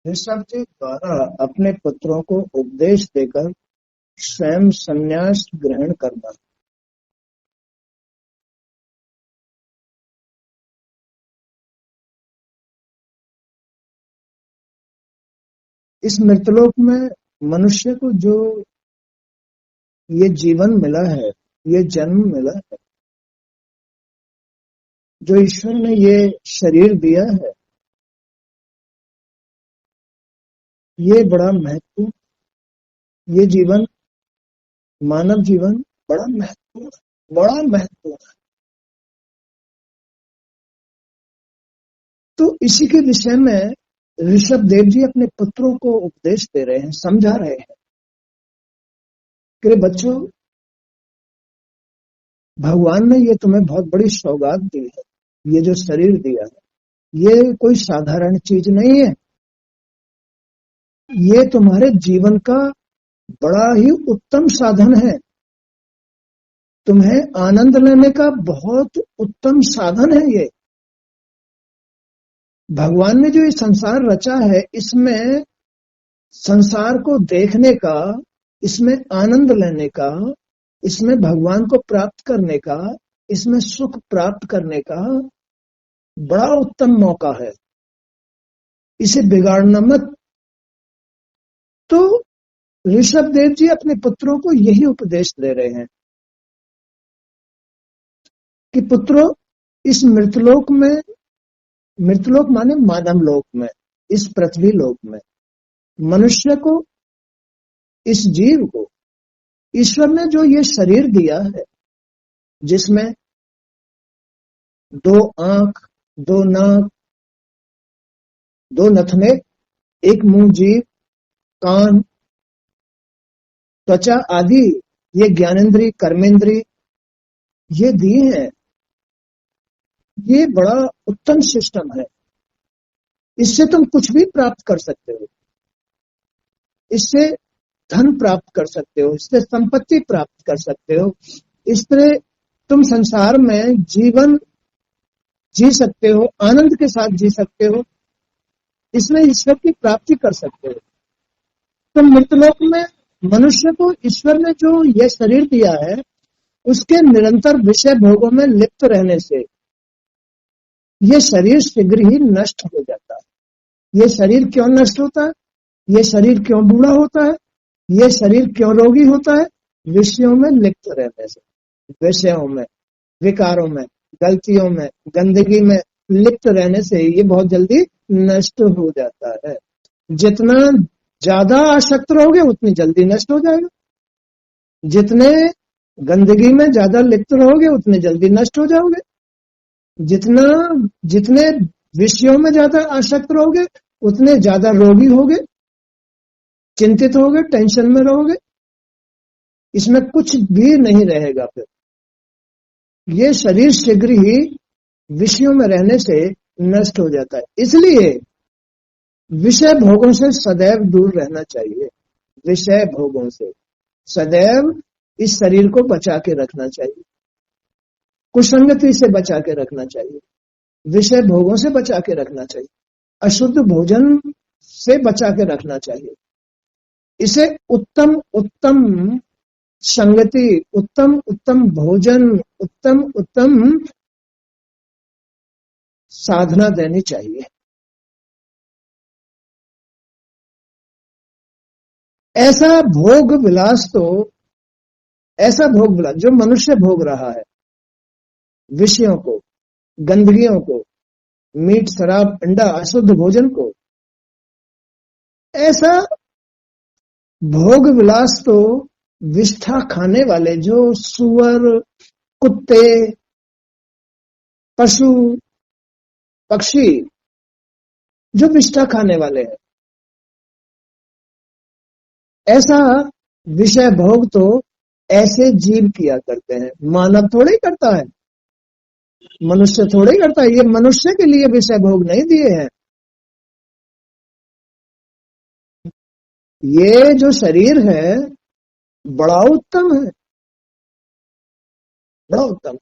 ऋषभ जी द्वारा अपने पुत्रों को उपदेश देकर स्वयं संन्यास ग्रहण करना। इस मृतलोक में मनुष्य को जो ये जीवन मिला है, ये जन्म मिला है, जो ईश्वर ने ये शरीर दिया है, ये बड़ा महत्वपूर्ण, ये जीवन, मानव जीवन बड़ा महत्वपूर्ण, बड़ा महत्वपूर्ण। तो इसी के विषय में ऋषभ देव जी अपने पुत्रों को उपदेश दे रहे हैं, समझा रहे हैं कि बच्चों, भगवान ने ये तुम्हें बहुत बड़ी सौगात दी है, ये जो शरीर दिया है, ये कोई साधारण चीज नहीं है। ये तुम्हारे जीवन का बड़ा ही उत्तम साधन है, तुम्हें आनंद लेने का बहुत उत्तम साधन है। ये भगवान ने जो ये संसार रचा है, इसमें संसार को देखने का, इसमें आनंद लेने का, इसमें भगवान को प्राप्त करने का, इसमें सुख प्राप्त करने का बड़ा उत्तम मौका है, इसे बिगाड़ना मत। तो ऋषभ देव जी अपने पुत्रों को यही उपदेश दे रहे हैं कि पुत्रों, इस मृतलोक में, मृतलोक माने मानव लोक में, इस पृथ्वी लोक में मनुष्य को, इस जीव को ईश्वर ने जो ये शरीर दिया है, जिसमें 2 आंख, 2 नाक, 2 नथने, 1 मुंह, जीभ, कान, त्वचा आदि, ये ज्ञानेंद्री, कर्मेंद्री ये दिए हैं, ये बड़ा उत्तम सिस्टम है। इससे तुम कुछ भी प्राप्त कर सकते हो, इससे धन प्राप्त कर सकते हो, इससे संपत्ति प्राप्त कर सकते हो, इस तरह तुम संसार में जीवन जी सकते हो, आनंद के साथ जी सकते हो, इसमें ईश्वर की प्राप्ति कर सकते हो। तो मृतलोक में मनुष्य को ईश्वर ने जो यह शरीर दिया है, उसके निरंतर विषय भोगों में लिप्त रहने से ये शरीर शीघ्र ही नष्ट हो जाता है। ये शरीर क्यों नष्ट होता है? ये शरीर क्यों बूढ़ा होता है? ये शरीर क्यों रोगी होता है? विषयों में लिप्त रहने से, विषयों में, विकारों में, गलतियों में, गंदगी में लिप्त रहने से ये बहुत जल्दी नष्ट हो जाता है। जितना ज्यादा आसक्त रहोगे उतनी जल्दी नष्ट हो जाएगा, जितने गंदगी में ज्यादा लिप्त रहोगे उतने जल्दी नष्ट हो जाओगे, जितने विषयों में ज्यादा आसक्त रहोगे उतने ज्यादा रोगी होगे, चिंतित होगे, टेंशन में रहोगे, इसमें कुछ भी नहीं रहेगा। फिर ये शरीर शीघ्र ही विषयों में रहने से नष्ट हो जाता है। इसलिए विषय भोगों से सदैव दूर रहना चाहिए, विषय भोगों से सदैव इस शरीर को बचा के रखना चाहिए, कुसंगति से बचा के रखना चाहिए, विषय भोगों से बचा के रखना चाहिए, अशुद्ध भोजन से बचा के रखना चाहिए। इसे उत्तम उत्तम संगति, उत्तम उत्तम भोजन, उत्तम उत्तम साधना देनी चाहिए। ऐसा भोग विलास तो, ऐसा भोग विलास जो मनुष्य भोग रहा है, विषयों को, गंदगियों को, मीट, शराब, अंडा, अशुद्ध भोजन को, ऐसा भोग विलास तो विष्ठा खाने वाले, जो सुअर, कुत्ते, पशु, पक्षी, जो विष्ठा खाने वाले हैं, ऐसा विषय भोग तो ऐसे जीव किया करते हैं, मानव थोड़े ही करता है, मनुष्य थोड़े ही करता है। ये मनुष्य के लिए विषय भोग नहीं दिए हैं। ये जो शरीर है बड़ा उत्तम है, बड़ा उत्तम।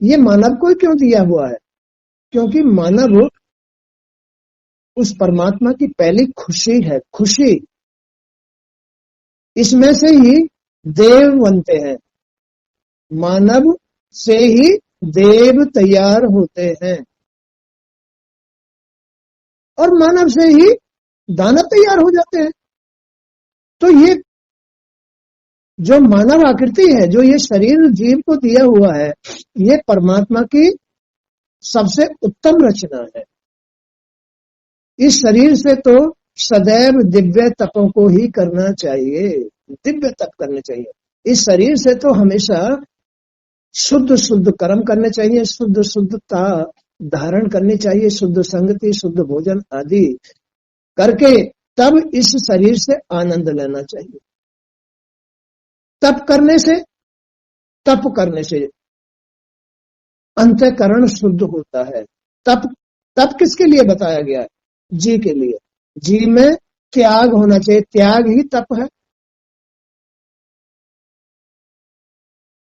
ये मानव को क्यों दिया हुआ है? क्योंकि मानव उस परमात्मा की पहली खुशी है। खुशी, इसमें से ही देव बनते हैं, मानव से ही देव तैयार होते हैं, और मानव से ही दानव तैयार हो जाते हैं। तो ये जो मानव आकृति है, जो ये शरीर जीव को दिया हुआ है, ये परमात्मा की सबसे उत्तम रचना है। इस शरीर से तो सदैव दिव्य तपों को ही करना चाहिए, दिव्य तप करने चाहिए। इस शरीर से तो हमेशा शुद्ध शुद्ध कर्म करने चाहिए, शुद्ध शुद्धता धारण करनी चाहिए, शुद्ध संगति, शुद्ध भोजन आदि करके तब इस शरीर से आनंद लेना चाहिए। तप करने से अंतःकरण शुद्ध होता है। तप किसके लिए बताया गया है? जी के लिए। जी में त्याग होना चाहिए, त्याग ही तप है।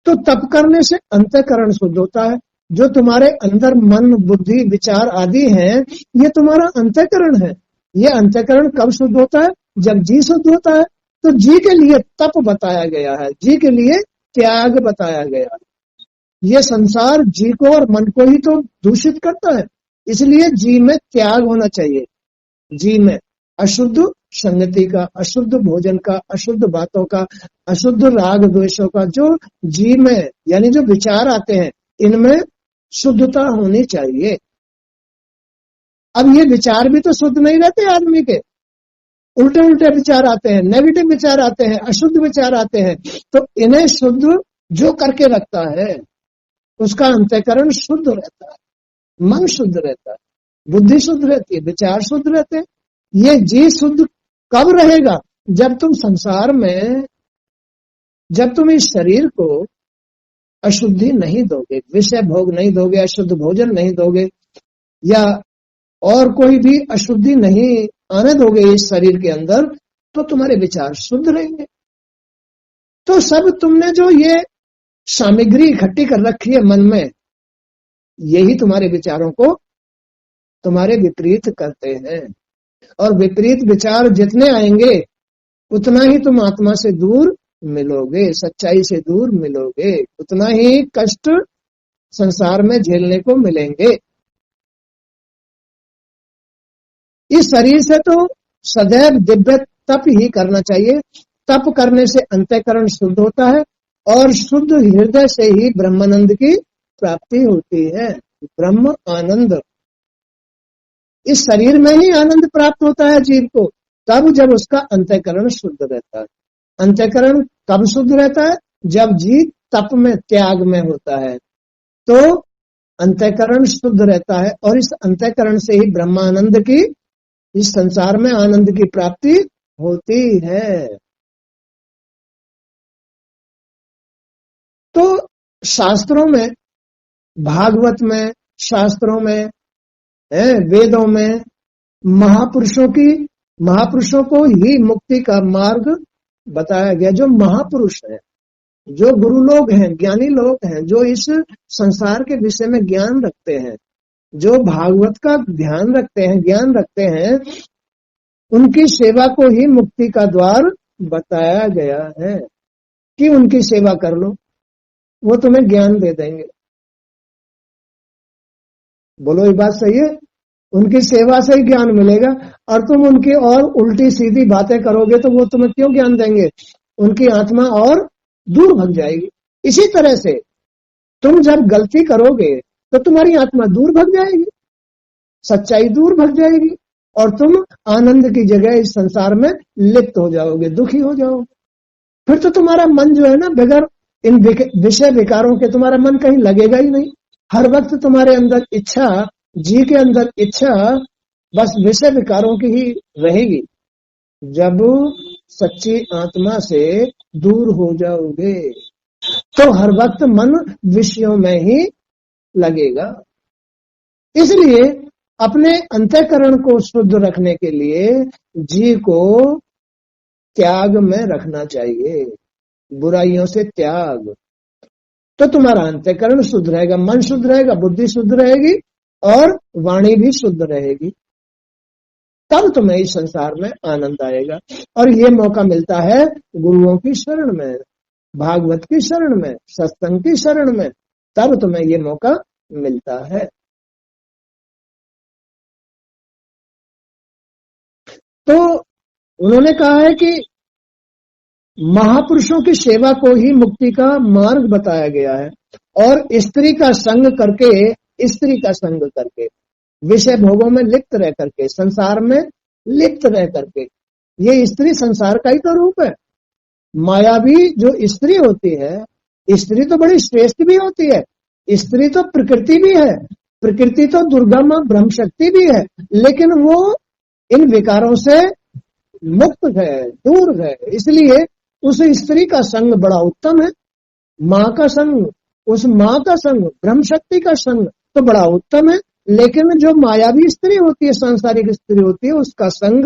तो तप करने से अंतःकरण शुद्ध होता है। जो तुम्हारे अंदर मन, बुद्धि, विचार आदि हैं, ये तुम्हारा अंतःकरण है। ये अंतःकरण कब शुद्ध होता है? जब जी शुद्ध होता है। तो जी के लिए तप बताया गया है, जी के लिए त्याग बताया गया है। ये संसार जी को और मन को ही तो दूषित करता है, इसलिए जी में त्याग होना चाहिए। जी में अशुद्ध संगति का, अशुद्ध भोजन का, अशुद्ध बातों का, अशुद्ध राग द्वेषों का जो जी में यानी जो विचार आते हैं, इनमें शुद्धता होनी चाहिए। अब ये विचार भी तो शुद्ध नहीं रहते आदमी के, उल्टे उल्टे विचार आते हैं, नेगेटिव विचार आते हैं, अशुद्ध विचार आते हैं। तो इन्हें शुद्ध जो करके रखता है उसका अंतःकरण शुद्ध रहता है, मन शुद्ध रहता है, बुद्धि शुद्ध रहती है, विचार शुद्ध रहते हैं। ये जी शुद्ध कब रहेगा? जब तुम संसार में, जब तुम इस शरीर को अशुद्धि नहीं दोगे, विषय भोग नहीं दोगे, अशुद्ध भोजन नहीं दोगे, या और कोई भी अशुद्धि नहीं आने दोगे इस शरीर के अंदर, तो तुम्हारे विचार शुद्ध रहेंगे। तो सब तुमने जो ये सामग्री इकट्ठी कर रखी है मन में, यही तुम्हारे विचारों को तुम्हारे विपरीत करते हैं। और विपरीत विचार जितने आएंगे उतना ही तुम आत्मा से दूर मिलोगे, सच्चाई से दूर मिलोगे, उतना ही कष्ट संसार में झेलने को मिलेंगे। इस शरीर से तो सदैव दिव्य तप ही करना चाहिए। तप करने से अंतःकरण शुद्ध होता है और शुद्ध हृदय से ही ब्रह्मानंद की प्राप्ति होती है। ब्रह्म आनंद, इस शरीर में ही आनंद प्राप्त होता है जीव को, तब जब उसका अंतःकरण शुद्ध रहता है। अंतःकरण कब शुद्ध रहता है? जब जीव तप में, त्याग में होता है, तो अंतःकरण शुद्ध रहता है और इस अंतःकरण से ही ब्रह्मानंद की, इस संसार में आनंद की प्राप्ति होती है। तो शास्त्रों में, भागवत में, शास्त्रों में, वेदों में महापुरुषों को ही मुक्ति का मार्ग बताया गया। जो महापुरुष है, जो गुरु लोग हैं, ज्ञानी लोग हैं, जो इस संसार के विषय में ज्ञान रखते हैं, जो भागवत का ध्यान रखते हैं, ज्ञान रखते हैं, उनकी सेवा को ही मुक्ति का द्वार बताया गया है कि उनकी सेवा कर लो, वो तुम्हें ज्ञान दे देंगे। बोलो ये बात सही है? उनकी सेवा से ही ज्ञान मिलेगा, और तुम उनकी और उल्टी सीधी बातें करोगे तो वो तुम्हें क्यों ज्ञान देंगे? उनकी आत्मा और दूर भाग जाएगी। इसी तरह से तुम जब गलती करोगे तो तुम्हारी आत्मा दूर भाग जाएगी, सच्चाई दूर भाग जाएगी, और तुम आनंद की जगह इस संसार में लिप्त हो जाओगे, दुखी हो जाओगे। फिर तो तुम्हारा मन जो है ना, बगैर इन विषय विकारों के तुम्हारा मन कहीं लगेगा ही नहीं। हर वक्त तुम्हारे अंदर इच्छा, जी के अंदर इच्छा बस विषय विकारों की ही रहेगी। जब सच्ची आत्मा से दूर हो जाओगे तो हर वक्त मन विषयों में ही लगेगा। इसलिए अपने अंतःकरण को शुद्ध रखने के लिए जी को त्याग में रखना चाहिए, बुराइयों से त्याग। तो तुम्हारा अंतःकरण शुद्ध रहेगा, मन शुद्ध रहेगा, बुद्धि शुद्ध रहेगी और वाणी भी शुद्ध रहेगी। तब तुम्हें इस संसार में आनंद आएगा। और ये मौका मिलता है गुरुओं की शरण में, भागवत की शरण में, सत्संग की शरण में, तब तुम्हें ये मौका मिलता है। तो उन्होंने कहा है कि महापुरुषों की सेवा को ही मुक्ति का मार्ग बताया गया है। और स्त्री का संग करके, स्त्री का संग करके, विषय भोगों में लिप्त रह करके, संसार में लिप्त रह करके, ये स्त्री संसार का ही तो रूप है। मायावी जो स्त्री होती है, स्त्री तो बड़ी श्रेष्ठ भी होती है, स्त्री तो प्रकृति भी है, प्रकृति तो दुर्गा मां ब्रह्म शक्ति भी है, लेकिन वो इन विकारों से मुक्त है, दूर है। इसलिए उस स्त्री का संग बड़ा उत्तम है। माँ का संग, उस माँ का संग, ब्रह्म शक्ति का संग तो बड़ा उत्तम है। लेकिन जो मायावी स्त्री होती है, सांसारिक स्त्री होती है, उसका संग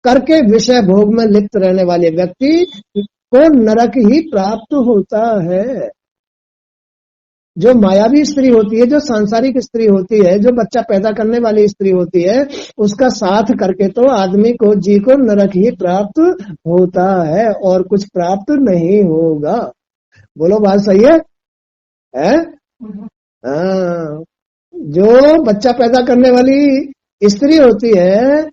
करके विषय भोग में लिप्त रहने वाले व्यक्ति को नरक ही प्राप्त होता है। जो मायावी स्त्री होती है, जो सांसारिक स्त्री होती है, जो बच्चा पैदा करने वाली स्त्री होती है, उसका साथ करके तो आदमी को, जी को नरक ही प्राप्त होता है और कुछ प्राप्त नहीं होगा। बोलो बात सही है? हाँ, जो बच्चा पैदा करने वाली स्त्री होती है,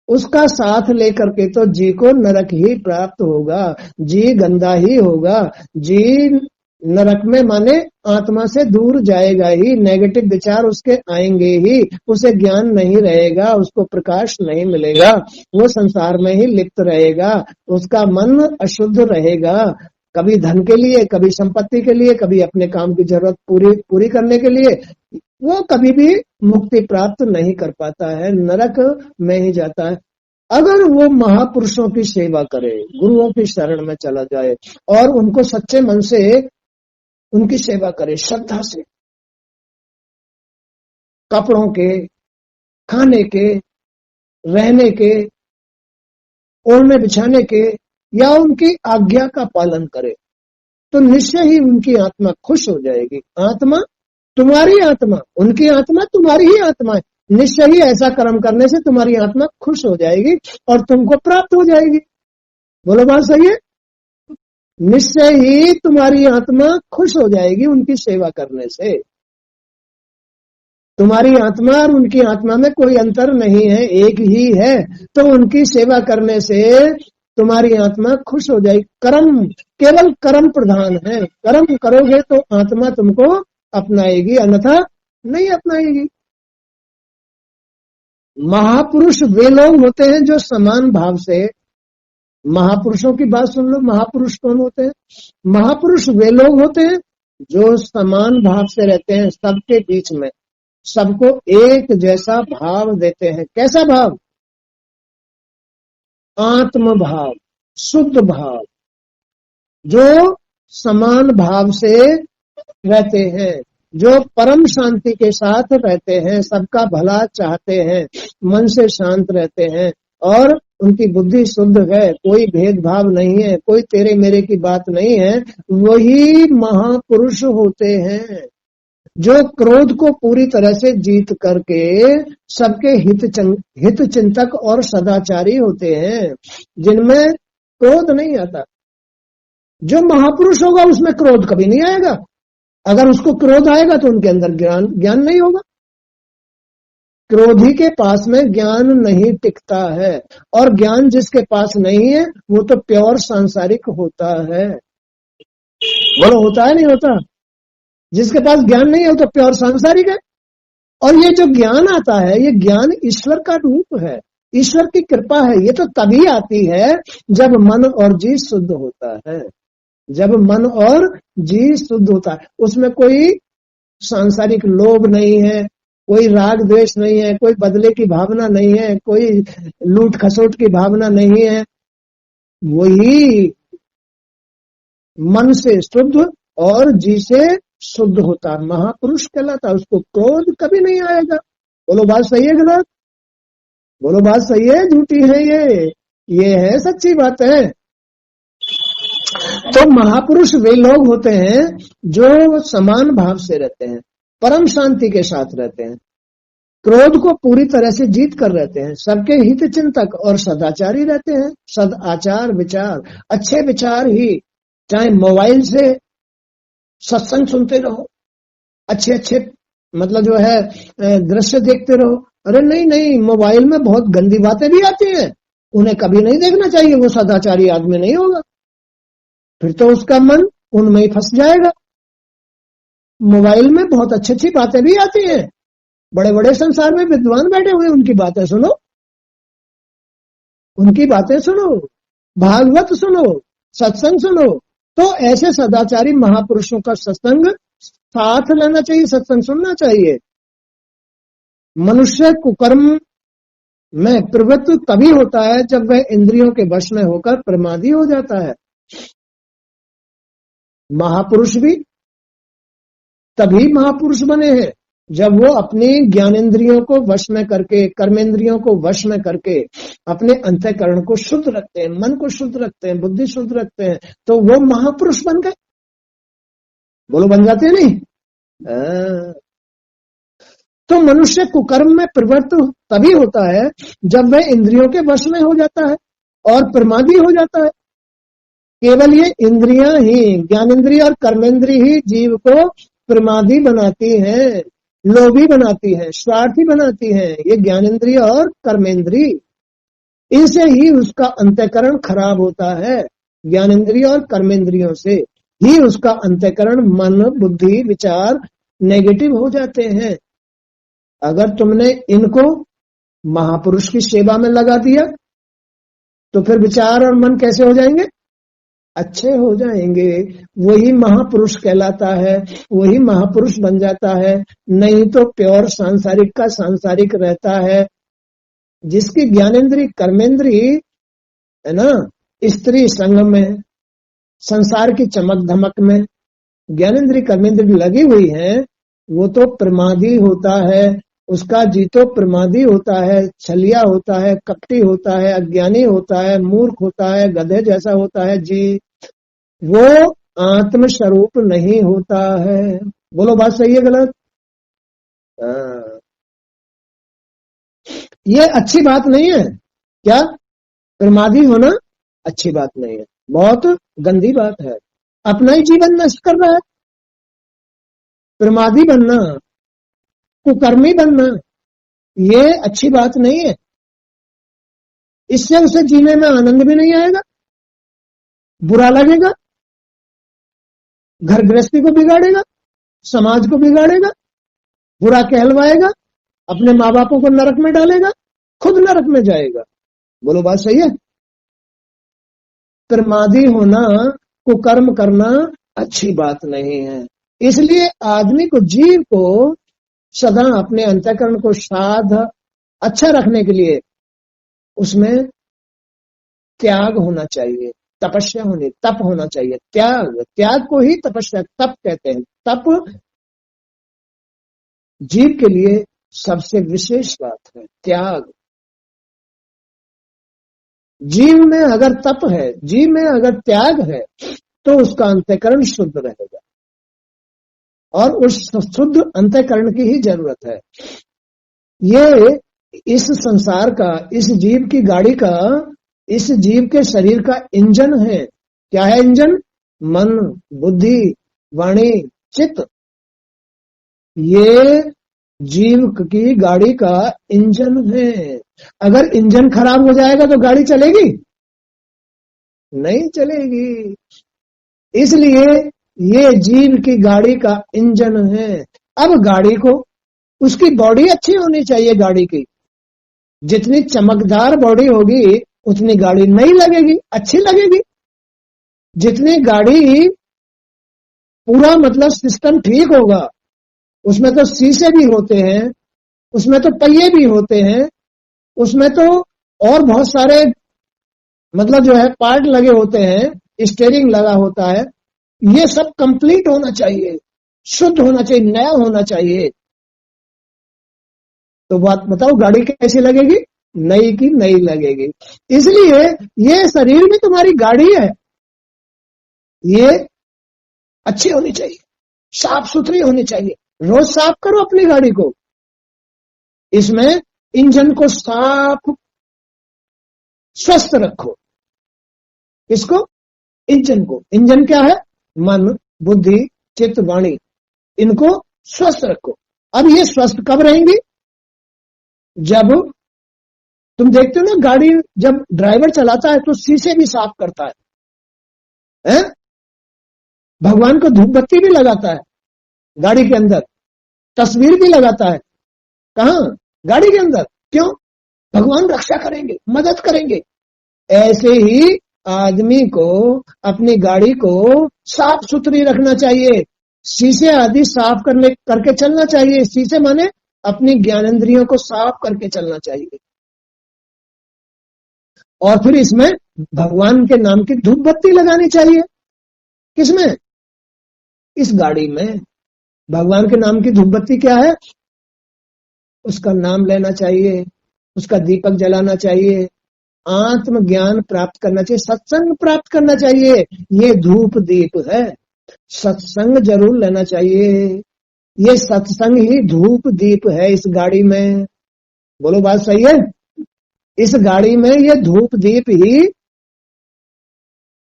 उसका साथ लेकर के तो जी को नरक ही प्राप्त होगा, जी गंदा ही होगा, जी नरक में माने आत्मा से दूर जाएगा ही, नेगेटिव विचार उसके आएंगे ही, उसे ज्ञान नहीं रहेगा, उसको प्रकाश नहीं मिलेगा, वो संसार में ही लिप्त रहेगा, उसका मन अशुद्ध रहेगा, कभी धन के लिए, कभी संपत्ति के लिए, कभी अपने काम की जरूरत पूरी करने के लिए, वो कभी भी मुक्ति प्राप्त नहीं कर पाता है, नरक में ही जाता है। अगर वो महापुरुषों की सेवा करे, गुरुओं की शरण में चला जाए और उनको सच्चे मन से उनकी सेवा करे, श्रद्धा से, कपड़ों के, खाने के, रहने के, ओढ़ने बिछाने के, या उनकी आज्ञा का पालन करे, तो निश्चय ही उनकी आत्मा खुश हो जाएगी। आत्मा तुम्हारी आत्मा, उनकी आत्मा तुम्हारी ही आत्मा है। निश्चय ही ऐसा कर्म करने से तुम्हारी आत्मा खुश हो जाएगी और तुमको प्राप्त हो जाएगी। बोलो बात सही है? निश्चय ही तुम्हारी आत्मा खुश हो जाएगी उनकी सेवा करने से। तुम्हारी आत्मा और उनकी आत्मा में कोई अंतर नहीं है, एक ही है। तो उनकी सेवा करने से तुम्हारी आत्मा खुश हो जाएगी। कर्म केवल कर्म प्रधान है, कर्म करोगे तो आत्मा तुमको अपनाएगी, अन्यथा नहीं अपनाएगी। महापुरुष वे लोग होते हैं जो समान भाव से, महापुरुषों की बात सुन लो, महापुरुष कौन होते हैं? महापुरुष वे लोग होते हैं जो समान भाव से रहते हैं, सबके बीच में सबको एक जैसा भाव देते हैं। कैसा भाव? आत्म भाव, शुद्ध भाव, जो समान भाव से रहते हैं, जो परम शांति के साथ रहते हैं, सबका भला चाहते हैं, मन से शांत रहते हैं और उनकी बुद्धि शुद्ध है, कोई भेदभाव नहीं है, कोई तेरे मेरे की बात नहीं है, वही महापुरुष होते हैं। जो क्रोध को पूरी तरह से जीत करके सबके हित चिंतक और सदाचारी होते हैं, जिनमें क्रोध नहीं आता। जो महापुरुष होगा उसमें क्रोध कभी नहीं आएगा। अगर उसको क्रोध आएगा तो उनके अंदर ज्ञान नहीं होगा। क्रोधी के पास में ज्ञान नहीं टिकता है, और ज्ञान जिसके पास नहीं है वो तो प्योर सांसारिक होता है। बोलो होता है नहीं होता? जिसके पास ज्ञान नहीं है वो तो प्योर सांसारिक है। और ये जो ज्ञान आता है, ये ज्ञान ईश्वर का रूप है, ईश्वर की कृपा है। ये तो तभी आती है जब मन और जी शुद्ध होता है, जब मन और जी शुद्ध होता है। उसमें कोई सांसारिक लोभ नहीं है, कोई राग द्वेष नहीं है, कोई बदले की भावना नहीं है, कोई लूट खसोट की भावना नहीं है। वही मन से शुद्ध और जी से शुद्ध होता है, महापुरुष कहलाता है। उसको क्रोध कभी नहीं आएगा। बोलो बात सही है गलत? बोलो बात सही है झूठी है? ये है सच्ची बात है। तो महापुरुष वे लोग होते हैं जो समान भाव से रहते हैं, परम शांति के साथ रहते हैं। क्रोध को पूरी तरह से जीत कर रहते हैं, सबके हित चिंतक और सदाचारी रहते हैं। सद आचार विचार, अच्छे विचार ही, चाहे मोबाइल से सत्संग सुनते रहो, अच्छे अच्छे मतलब जो है दृश्य देखते रहो। अरे नहीं नहीं, मोबाइल में बहुत गंदी बातें भी आती हैं, उन्हें कभी नहीं देखना चाहिए, वो सदाचारी आदमी नहीं होगा, फिर तो उसका मन उनमें ही फंस जाएगा। मोबाइल में बहुत अच्छी अच्छी बातें भी आती हैं, बड़े बड़े संसार में विद्वान बैठे हुए, उनकी बातें सुनो, उनकी बातें सुनो, भागवत सुनो, सत्संग सुनो। तो ऐसे सदाचारी महापुरुषों का सत्संग साथ लेना चाहिए, सत्संग सुनना चाहिए। मनुष्य कुकर्म में प्रवृत्त तभी होता है जब वह इंद्रियों के वश में होकर प्रमादी हो जाता है। महापुरुष भी तभी महापुरुष बने हैं जब वो अपनी ज्ञानेंद्रियों को वश में करके, कर्मेंद्रियों को वश में करके अपने अंतःकरण को शुद्ध रखते हैं, मन को शुद्ध रखते हैं, बुद्धि शुद्ध रखते हैं, तो वो महापुरुष बन गए। बोलो, बन जाते हैं नहीं? तो मनुष्य कुकर्म में प्रवृत्त तभी होता है जब वह इंद्रियों के वश में हो जाता है और प्रमादी हो जाता है। केवल ये इंद्रियां ही, ज्ञानेंद्रिय और कर्मेंद्रिय ही जीव को प्रमादी बनाती हैं, लोभी बनाती हैं, स्वार्थी बनाती हैं। ये ज्ञानेंद्रिय और कर्मेंद्रिय, इनसे ही उसका अंतःकरण खराब होता है। ज्ञानेंद्रिय और कर्मेंद्रियों से ही उसका अंतःकरण, मन, बुद्धि, विचार नेगेटिव हो जाते हैं। अगर तुमने इनको महापुरुष की सेवा में लगा दिया तो फिर विचार और मन कैसे हो जाएंगे? अच्छे हो जाएंगे। वही महापुरुष कहलाता है, वही महापुरुष बन जाता है। नहीं तो प्योर सांसारिक का सांसारिक रहता है। जिसकी ज्ञानेंद्रिय कर्मेंद्रिय है ना, स्त्री संग में, संसार की चमक धमक में ज्ञानेंद्रिय कर्मेंद्रिय लगी हुई है, वो तो प्रमादी होता है। उसका जी तो प्रमादी होता है, छलिया होता है, कपटी होता है, अज्ञानी होता है, मूर्ख होता है, गधे जैसा होता है जी। वो आत्म स्वरूप नहीं होता है। बोलो, बात सही है गलत? ये अच्छी बात नहीं है। क्या प्रमादी होना अच्छी बात नहीं है, बहुत गंदी बात है। अपना ही जीवन नष्ट कर रहा है। प्रमादी बनना, कुकर्मी बनना, ये अच्छी बात नहीं है। इससे उसे जीने में आनंद भी नहीं आएगा, बुरा लगेगा, घर गृहस्थी को बिगाड़ेगा, समाज को बिगाड़ेगा, बुरा कहलवाएगा, अपने माँ बापों को नरक में डालेगा, खुद नरक में जाएगा। बोलो, बात सही है? प्रमादी होना, कुकर्म करना अच्छी बात नहीं है। इसलिए आदमी को, जीव को सदा अपने अंतःकरण को साध अच्छा रखने के लिए उसमें त्याग होना चाहिए, तपस्या होनी, तप होना चाहिए। त्याग को ही तपस्या, तप कहते हैं। तप जीव के लिए सबसे विशेष बात है, त्याग। जीव में अगर तप है, जीव में अगर त्याग है, तो उसका अंतःकरण शुद्ध रहेगा और उस शुद्ध अंतःकरण की ही जरूरत है। ये इस संसार का, इस जीव की गाड़ी का, इस जीव के शरीर का इंजन है। क्या है इंजन? मन, बुद्धि, वाणी, चित्त। ये जीव की गाड़ी का इंजन है। अगर इंजन खराब हो जाएगा तो गाड़ी चलेगी? नहीं चलेगी। इसलिए ये जीव की गाड़ी का इंजन है। अब गाड़ी को, उसकी बॉडी अच्छी होनी चाहिए। गाड़ी की जितनी चमकदार बॉडी होगी उतनी गाड़ी नई लगेगी, अच्छी लगेगी। जितनी गाड़ी पूरा मतलब सिस्टम ठीक होगा, उसमें तो शीशे भी होते हैं, उसमें तो पहिए भी होते हैं, उसमें तो और बहुत सारे मतलब जो है पार्ट लगे होते हैं, स्टीयरिंग लगा होता है। ये सब कंप्लीट होना चाहिए, शुद्ध होना चाहिए, नया होना चाहिए। तो बात बताओ, गाड़ी कैसी लगेगी? नई की नई लगेगी। इसलिए ये शरीर भी तुम्हारी गाड़ी है, ये अच्छी होनी चाहिए, साफ सुथरी होनी चाहिए। रोज साफ करो अपनी गाड़ी को। इसमें इंजन को साफ स्वस्थ रखो। इसको इंजन को, इंजन क्या है? मन, बुद्धि, चित्त, वाणी, इनको स्वस्थ रखो। अब ये स्वस्थ कब रहेंगी? जब तुम देखते हो ना, गाड़ी जब ड्राइवर चलाता है तो शीशे भी साफ करता है? भगवान को धूप बत्ती भी लगाता है गाड़ी के अंदर, तस्वीर भी लगाता है। कहां? गाड़ी के अंदर। क्यों? भगवान रक्षा करेंगे, मदद करेंगे। ऐसे ही आदमी को अपनी गाड़ी को साफ सुथरी रखना चाहिए, शीशे आदि साफ करके चलना चाहिए। शीशे माने अपनी ज्ञानेंद्रियों को साफ करके चलना चाहिए। और फिर इसमें भगवान के नाम की धूप बत्ती लगानी चाहिए। किसमें? इस गाड़ी में। भगवान के नाम की धूप बत्ती क्या है? उसका नाम लेना चाहिए, उसका दीपक जलाना चाहिए, आत्म ज्ञान प्राप्त करना चाहिए, सत्संग प्राप्त करना चाहिए। ये धूप दीप है। सत्संग जरूर लेना चाहिए। ये सत्संग ही धूप दीप है इस गाड़ी में। बोलो बात सही है? इस गाड़ी में ये धूप दीप ही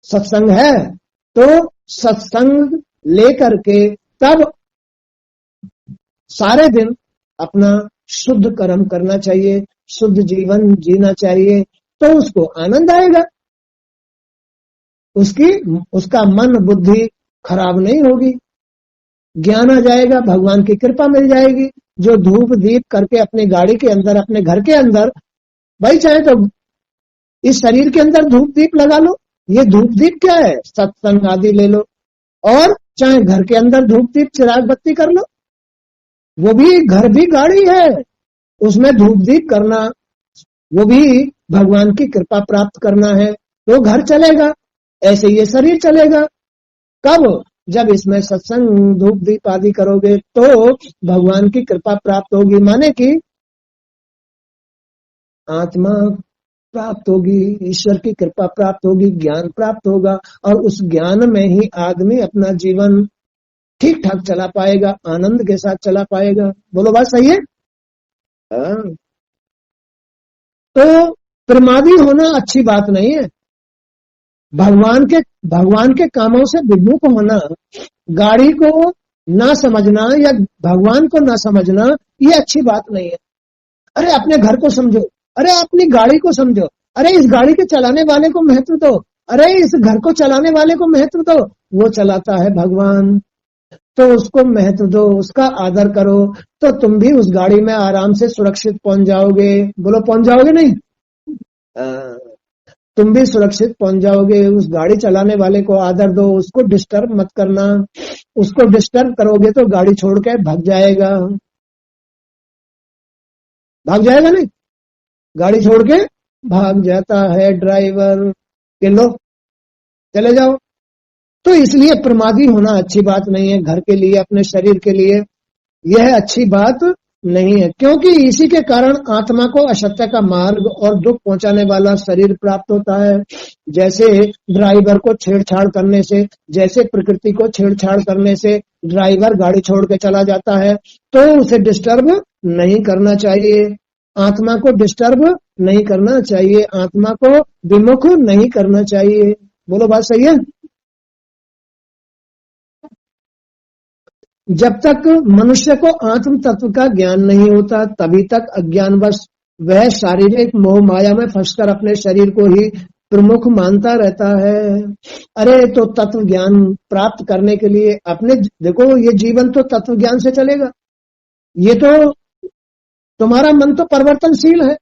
सत्संग है। तो सत्संग लेकर के तब सारे दिन अपना शुद्ध कर्म करना चाहिए, शुद्ध जीवन जीना चाहिए, तो उसको आनंद आएगा। उसका मन बुद्धि खराब नहीं होगी, ज्ञान आ जाएगा, भगवान की कृपा मिल जाएगी। जो धूप दीप करके अपनी गाड़ी के अंदर, अपने घर के अंदर, भाई चाहे तो इस शरीर के अंदर धूप दीप लगा लो, ये धूप दीप क्या है? सत्संग आदि ले लो। और चाहे घर के अंदर धूप दीप चिराग बत्ती कर लो, वो भी घर भी गाड़ी है, उसमें धूप दीप करना, वो भी भगवान की कृपा प्राप्त करना है, तो घर चलेगा। ऐसे ये शरीर चलेगा। कब? जब इसमें सत्संग धूप दीप आदि करोगे तो भगवान की कृपा प्राप्त होगी, माने कि आत्मा प्राप्त होगी, ईश्वर की कृपा प्राप्त होगी, ज्ञान प्राप्त होगा, और उस ज्ञान में ही आदमी अपना जीवन ठीक ठाक चला पाएगा, आनंद के साथ चला पाएगा। बोलो बात सही है? तो प्रमादी होना अच्छी बात नहीं है। भगवान के कामों से विमुख होना, गाड़ी को ना समझना या भगवान को ना समझना, ये अच्छी बात नहीं है। अरे अपने घर को समझो, अरे अपनी गाड़ी को समझो, अरे इस गाड़ी के चलाने वाले को महत्व दो, अरे इस घर को चलाने वाले को महत्व दो। वो चलाता है भगवान, तो उसको महत्व दो, उसका आदर करो, तो तुम भी उस गाड़ी में आराम से सुरक्षित पहुंच जाओगे। बोलो पहुंच जाओगे नहीं? तुम भी सुरक्षित पहुंच जाओगे। उस गाड़ी चलाने वाले को आदर दो, उसको डिस्टर्ब मत करना। उसको डिस्टर्ब करोगे तो गाड़ी छोड़ के भाग जाएगा। भाग जाएगा नहीं? गाड़ी छोड़ के भाग जाता है ड्राइवर के, लो चले जाओ। तो इसलिए प्रमादी होना अच्छी बात नहीं है। घर के लिए, अपने शरीर के लिए यह अच्छी बात नहीं है, क्योंकि इसी के कारण आत्मा को असत्य का मार्ग और दुख पहुंचाने वाला शरीर प्राप्त होता है। जैसे ड्राइवर को छेड़छाड़ करने से, जैसे प्रकृति को छेड़छाड़ करने से ड्राइवर गाड़ी छोड़ के चला जाता है, तो उसे डिस्टर्ब नहीं करना चाहिए, आत्मा को डिस्टर्ब नहीं करना चाहिए, आत्मा को विमुख नहीं करना चाहिए। बोलो बात सही है? जब तक मनुष्य को आत्म तत्व का ज्ञान नहीं होता, तभी तक अज्ञानवश वह शारीरिक मोह माया में फंसकर अपने शरीर को ही प्रमुख मानता रहता है। अरे तो तत्व ज्ञान प्राप्त करने के लिए अपने, देखो ये जीवन तो तत्व ज्ञान से चलेगा। ये तो तुम्हारा मन तो परिवर्तनशील है,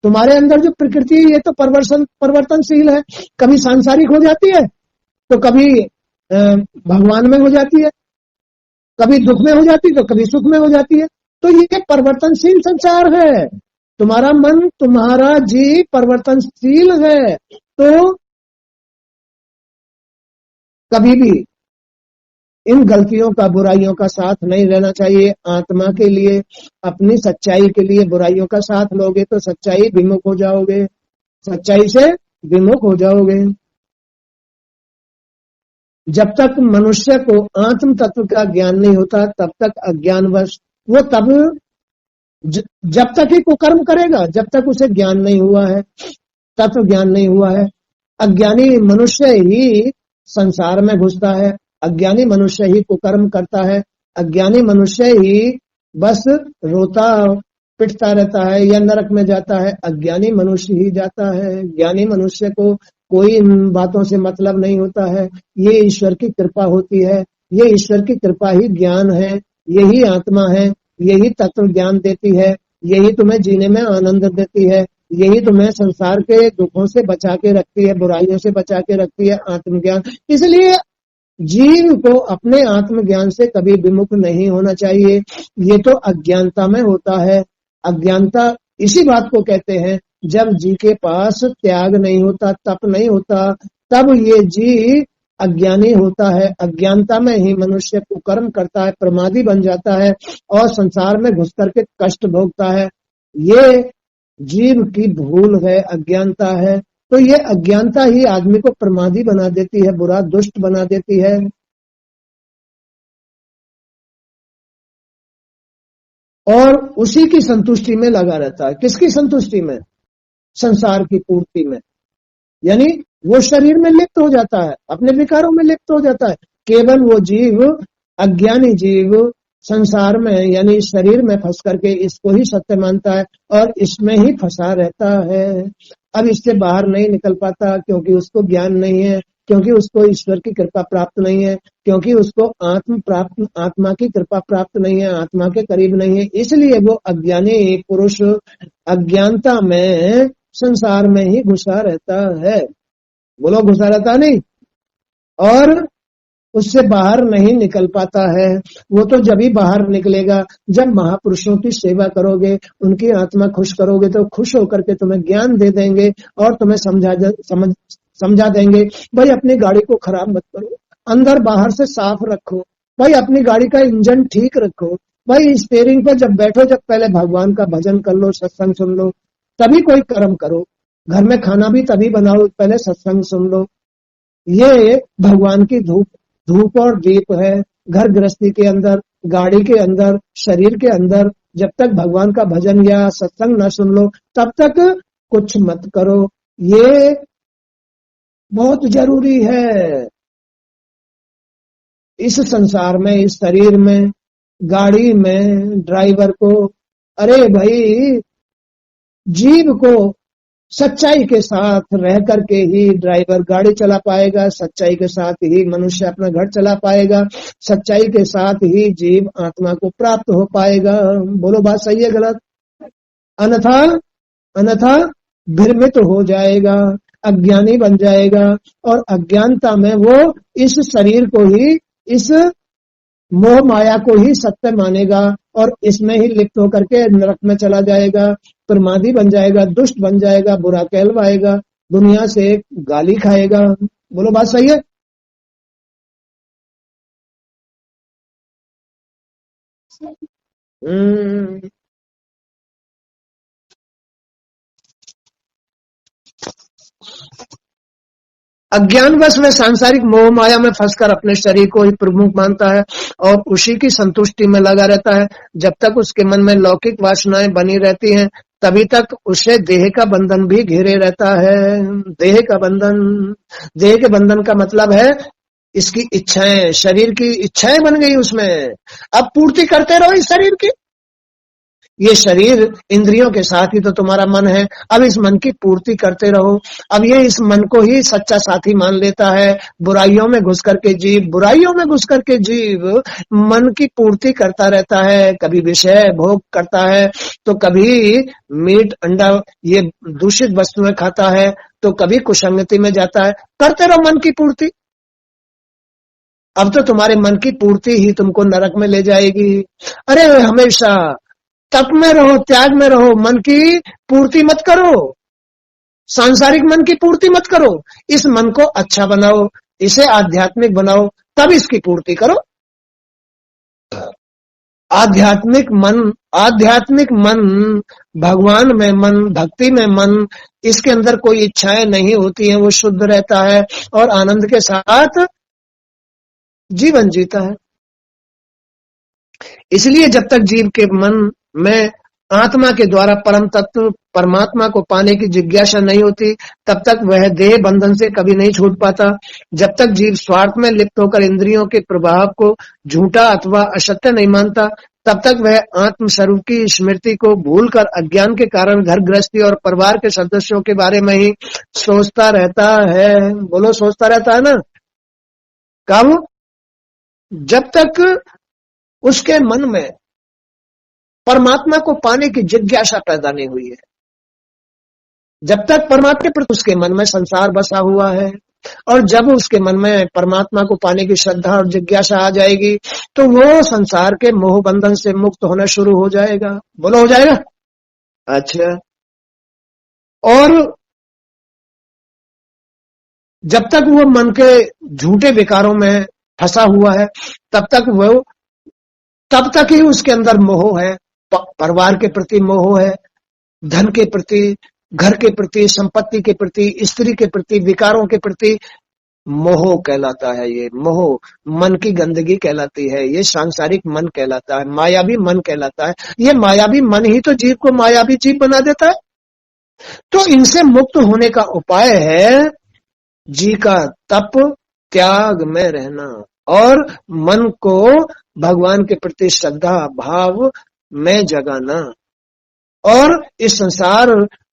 तुम्हारे अंदर जो प्रकृति है ये तो परिवर्तनशील है। कभी सांसारिक हो जाती है, तो कभी भगवान में हो जाती है, कभी दुख में हो जाती है तो कभी सुख में हो जाती है। तो ये परिवर्तनशील संसार है। तुम्हारा मन, तुम्हारा जीव परिवर्तनशील है। तो कभी भी इन गलतियों का, बुराइयों का साथ नहीं रहना चाहिए। आत्मा के लिए, अपनी सच्चाई के लिए बुराइयों का साथ लोगे तो सच्चाई विमुख हो जाओगे, सच्चाई से विमुख हो जाओगे। जब तक मनुष्य को आत्म तत्व का ज्ञान नहीं होता, तब तक अज्ञानवश वो तब जब तक ही कुकर्म करेगा, जब तक उसे ज्ञान नहीं हुआ है, तत्व ज्ञान नहीं हुआ है। अज्ञानी मनुष्य ही संसार में घुसता है, अज्ञानी मनुष्य ही कुकर्म करता है, अज्ञानी मनुष्य ही बस रोता पिटता रहता है या नरक में जाता है, अज्ञानी मनुष्य ही जाता है। ज्ञानी मनुष्य को कोई इन बातों से मतलब नहीं होता है। ये ईश्वर की कृपा होती है, ये ईश्वर की कृपा ही ज्ञान है, यही आत्मा है, यही तत्व ज्ञान देती है, यही तुम्हें जीने में आनंद देती है, यही तुम्हें संसार के दुखों से बचा के रखती है, बुराइयों से बचा के रखती है, आत्मज्ञान। इसलिए जीव को अपने आत्मज्ञान से कभी विमुख नहीं होना चाहिए। ये तो अज्ञानता में होता है। अज्ञानता इसी बात को कहते हैं, जब जी के पास त्याग नहीं होता, तप नहीं होता, तब ये जी अज्ञानी होता है। अज्ञानता में ही मनुष्य कुकर्म करता है, प्रमादी बन जाता है और संसार में घुस करके कष्ट भोगता है। ये जीव की भूल है, अज्ञानता है। तो ये अज्ञानता ही आदमी को प्रमादी बना देती है, बुरा दुष्ट बना देती है। और उसी की संतुष्टि में लगा रहता है। किसकी संतुष्टि में? संसार की पूर्ति में। यानी वो शरीर में लिप्त हो जाता है, अपने विकारों में लिप्त हो जाता है। केवल वो जीव, अज्ञानी जीव संसार में यानी शरीर में फंस करके इसको ही सत्य मानता है और इसमें ही फंसा रहता है। अब इससे बाहर नहीं निकल पाता, क्योंकि उसको ज्ञान नहीं है, क्योंकि उसको ईश्वर की कृपा प्राप्त नहीं है, क्योंकि उसको आत्मा की कृपा प्राप्त नहीं है, आत्मा के करीब नहीं है। इसलिए वो अज्ञानी पुरुष अज्ञानता में संसार में ही घुसा रहता है। बोलो, घुसा रहता नहीं, और उससे बाहर नहीं निकल पाता है। वो तो जब ही बाहर निकलेगा जब महापुरुषों की सेवा करोगे, उनकी आत्मा खुश करोगे, तो खुश होकर के तुम्हें ज्ञान दे देंगे और तुम्हें समझा देंगे, भाई अपनी गाड़ी को खराब मत करो, अंदर बाहर से साफ रखो, भाई अपनी गाड़ी का इंजन ठीक रखो, भाई स्टीयरिंग पर जब बैठो, जब पहले भगवान का भजन कर लो, सत्संग सुन लो, तभी कोई कर्म करो। घर में खाना भी तभी बनाओ, पहले सत्संग सुन लो। ये भगवान की धूप और दीप है। घर गृहस्थी के अंदर, गाड़ी के अंदर, शरीर के अंदर जब तक भगवान का भजन या सत्संग न सुन लो, तब तक कुछ मत करो। ये बहुत जरूरी है। इस संसार में, इस शरीर में, गाड़ी में ड्राइवर को, अरे भाई जीव को सच्चाई के साथ रह करके ही ड्राइवर गाड़ी चला पाएगा, सच्चाई के साथ ही मनुष्य अपना घर चला पाएगा, सच्चाई के साथ ही जीव आत्मा को प्राप्त हो पाएगा। बोलो, बात सही है गलत? अन्यथा अन्यथा भ्रमित हो जाएगा, अज्ञानी बन जाएगा और अज्ञानता में वो इस शरीर को ही, इस मोह माया को ही सत्य मानेगा और इसमें ही लिप्त होकर के नरक में चला जाएगा, प्रमादी बन जाएगा, दुष्ट बन जाएगा, बुरा कहलवाएगा, दुनिया से गाली खाएगा। बोलो, बात सही है? अज्ञानवश में सांसारिक मोह माया में फंसकर अपने शरीर को ही प्रमुख मानता है और उसी की संतुष्टि में लगा रहता है। जब तक उसके मन में लौकिक वासनाएं बनी रहती हैं, तभी तक उसे देह का बंधन भी घेरे रहता है। देह का बंधन, देह के बंधन का मतलब है इसकी इच्छाएं, शरीर की इच्छाएं बन गई उसमें। अब पूर्ति करते रहो इस शरीर की। ये शरीर इंद्रियों के साथ ही तो तुम्हारा मन है, अब इस मन की पूर्ति करते रहो। अब ये इस मन को ही सच्चा साथी मान लेता है। बुराइयों में घुस करके जीव मन की पूर्ति करता रहता है, कभी विषय भोग करता है, तो कभी मीट अंडा ये दूषित वस्तुएं खाता है, तो कभी कुसंगति में जाता है। करते रहो मन की पूर्ति। अब तो तुम्हारे मन की पूर्ति ही तुमको नरक में ले जाएगी। अरे हमेशा तप में रहो, त्याग में रहो, मन की पूर्ति मत करो, सांसारिक मन की पूर्ति मत करो। इस मन को अच्छा बनाओ, इसे आध्यात्मिक बनाओ, तब इसकी पूर्ति करो। आध्यात्मिक मन, भगवान में मन, भक्ति में मन, इसके अंदर कोई इच्छाएं नहीं होती हैं, वो शुद्ध रहता है और आनंद के साथ जीवन जीता है। इसलिए जब तक जीव के मन में आत्मा के द्वारा परम तत्व परमात्मा को पाने की जिज्ञासा नहीं होती, तब तक वह देह बंधन से कभी नहीं छूट पाता। जब तक जीव स्वार्थ में लिप्त होकर इंद्रियों के प्रभाव को झूठा अथवा असत्य नहीं मानता, तब तक वह आत्म स्वरूप की स्मृति को भूलकर अज्ञान के कारण घर गृहस्थी और परिवार के सदस्यों के बारे में ही सोचता रहता है। बोलो, सोचता रहता है ना। कब? जब तक उसके मन में परमात्मा को पाने की जिज्ञासा पैदा नहीं हुई है, जब तक परमात्मा के प्रति उसके मन में संसार बसा हुआ है, और जब उसके मन में परमात्मा को पाने की श्रद्धा और जिज्ञासा आ जाएगी, तो वो संसार के मोह बंधन से मुक्त होना शुरू हो जाएगा। बोलो, हो जाएगा। अच्छा, और जब तक वो मन के झूठे विकारों में फंसा हुआ है, तब तक ही उसके अंदर मोह है। परिवार के प्रति मोह है, धन के प्रति, घर के प्रति, संपत्ति के प्रति, स्त्री के प्रति, विकारों के प्रति मोह कहलाता है। ये मोह मन की गंदगी कहलाती है, ये सांसारिक मन कहलाता है, मायावी मन कहलाता है। ये मायावी मन ही तो जीव को मायावी जीव बना देता है। तो इनसे मुक्त होने का उपाय है जी का तप, त्याग में रहना और मन को भगवान के प्रति श्रद्धा भाव में जगाना, और इस संसार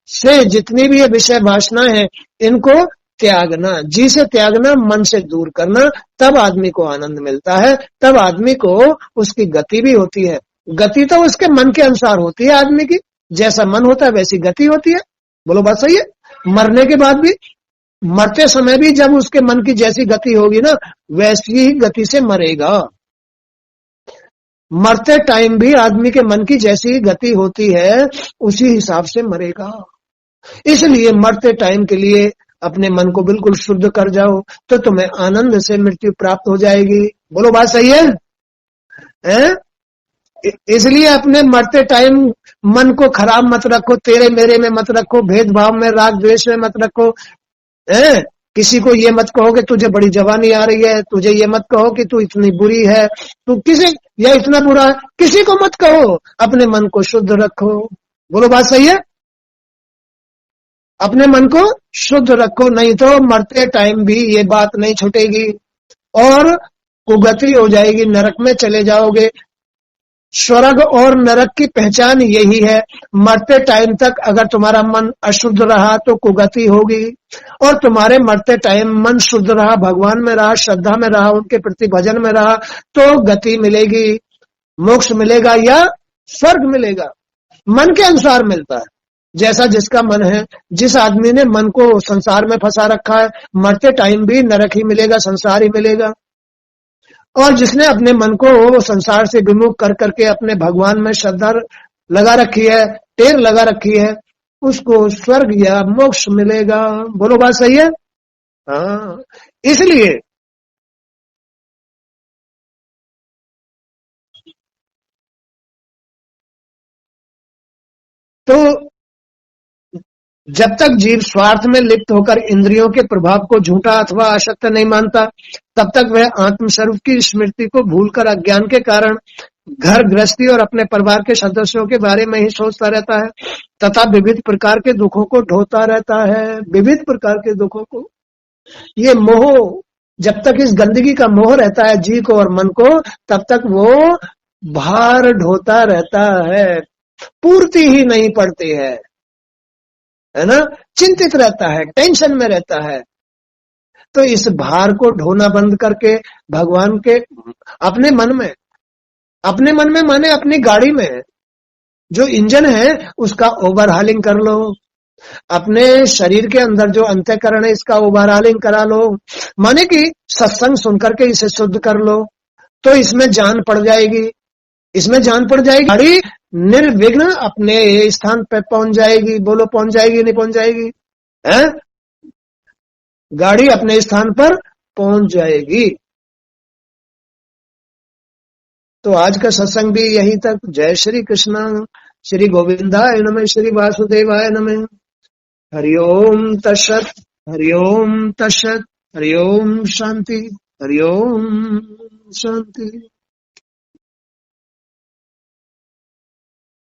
से जितनी भी ये विषय वासना है इनको त्यागना। जी से त्यागना, मन से दूर करना, तब आदमी को आनंद मिलता है, तब आदमी को उसकी गति भी होती है। गति तो उसके मन के अनुसार होती है। आदमी की जैसा मन होता है वैसी गति होती है। बोलो, बात सही है। मरने के बाद भी, मरते समय भी जब उसके मन की जैसी गति होगी ना, वैसी ही गति से मरेगा। मरते टाइम भी आदमी के मन की जैसी गति होती है, उसी हिसाब से मरेगा। इसलिए मरते टाइम के लिए अपने मन को बिल्कुल शुद्ध कर जाओ, तो तुम्हें आनंद से मृत्यु प्राप्त हो जाएगी। बोलो, बात सही है, हैं? इसलिए अपने मरते टाइम मन को खराब मत रखो, तेरे मेरे में मत रखो, भेदभाव में, राग द्वेष में मत रखो, हैं? किसी को ये मत कहो कि तुझे बड़ी जवानी आ रही है, तुझे ये मत कहो कि तू इतनी बुरी है, तू किसी या इतना बुरा है, किसी को मत कहो। अपने मन को शुद्ध रखो। बोलो, बात सही है। अपने मन को शुद्ध रखो, नहीं तो मरते टाइम भी ये बात नहीं छूटेगी और कुगति हो जाएगी, नरक में चले जाओगे। स्वर्ग और नरक की पहचान यही है। मरते टाइम तक अगर तुम्हारा मन अशुद्ध रहा तो कुगति होगी, और तुम्हारे मरते टाइम मन शुद्ध रहा, भगवान में रहा, श्रद्धा में रहा, उनके प्रति भजन में रहा, तो गति मिलेगी, मोक्ष मिलेगा या स्वर्ग मिलेगा। मन के अनुसार मिलता है, जैसा जिसका मन है। जिस आदमी ने मन को संसार में फंसा रखा है, मरते टाइम भी नरक ही मिलेगा, संसार ही मिलेगा। और जिसने अपने मन को संसार से विमुख कर करके अपने भगवान में श्रद्धा लगा रखी है, टेर लगा रखी है, उसको स्वर्ग या मोक्ष मिलेगा। बोलो, बात सही है। हाँ, इसलिए तो जब तक जीव स्वार्थ में लिप्त होकर इंद्रियों के प्रभाव को झूठा अथवा असत्य नहीं मानता, तब तक वह आत्मस्वरूप की स्मृति को भूलकर अज्ञान के कारण घर गृहस्थी और अपने परिवार के सदस्यों के बारे में ही सोचता रहता है, तथा विविध प्रकार के दुखों को ढोता रहता है। विविध प्रकार के दुखों को, ये मोह, जब तक इस गंदगी का मोह रहता है जीव को और मन को, तब तक वो भार ढोता रहता है, पूर्ति ही नहीं पड़ती है ना, चिंतित रहता है, टेंशन में रहता है। तो इस भार को ढोना बंद करके भगवान के अपने मन में माने अपनी गाड़ी में जो इंजन है उसका ओवरहालिंग कर लो। अपने शरीर के अंदर जो अंतःकरण है इसका ओवरहालिंग करा लो, माने कि सत्संग सुनकर के इसे शुद्ध कर लो, तो इसमें जान पड़ जाएगी। गाड़ी निर्विघ्न अपने स्थान पर पहुंच जाएगी। बोलो, पहुंच जाएगी नहीं पहुंच जाएगी? है, गाड़ी अपने स्थान पर पहुंच जाएगी। तो आज का सत्संग भी यहीं तक। जय श्री कृष्ण, श्री गोविंदाय नमः, श्री वासुदेवाय नमः। हरिओम तत्सत, हरिओम तत्सत, हरिओम शांति, हरिओम शांति।